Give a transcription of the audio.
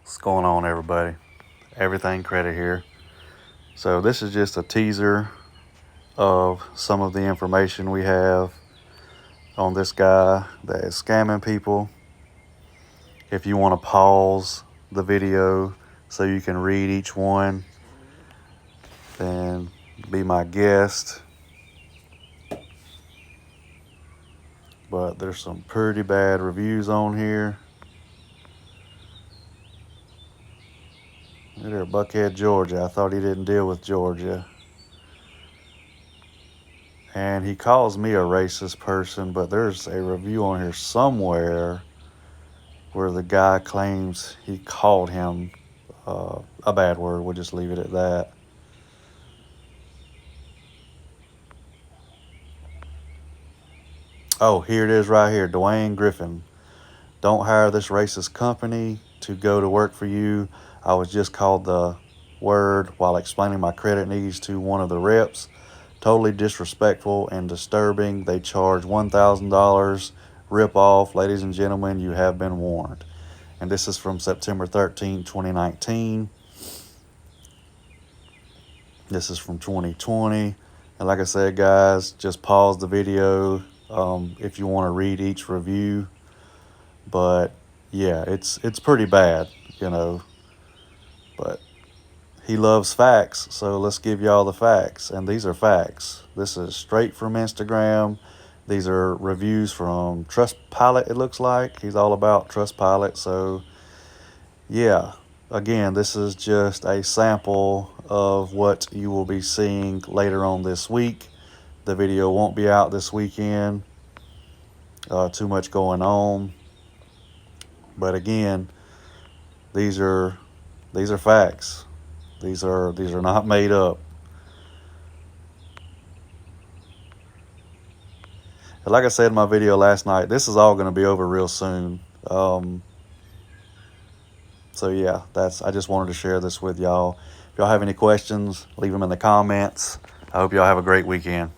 What's going on, everybody? Everything Credit here. So this is just a teaser of some of the information we have on this guy that is scamming people. If you want to pause the video so you can read each one, then be my guest. But there's some pretty bad reviews on here. Look there, Buckhead, Georgia. I thought he didn't deal with Georgia. And he calls me a racist person, but there's a review on here somewhere where the guy claims he called him a bad word. We'll just leave it at that. Oh, here it is right here. Dwayne Griffin. Don't hire this racist company to go to work for you. I was just called the word while explaining my credit needs to one of the reps. Totally disrespectful and disturbing. They charge $1,000. Rip off. Ladies and gentlemen, you have been warned. And this is from September 13, 2019. This is from 2020. And like I said, guys, just pause the video if you want to read each review. But yeah, it's pretty bad, But he loves facts, so let's give y'all the facts. And these are facts. This is straight from Instagram. These are reviews from Trustpilot, it looks like. He's all about Trustpilot. So yeah, again, this is just a sample of what you will be seeing later on this week. The video won't be out this weekend. Too much going on. But again, these are facts. These are not made up. And like I said in my video last night, this is all going to be over real soon. So yeah, I just wanted to share this with y'all. If y'all have any questions, leave them in the comments. I hope y'all have a great weekend.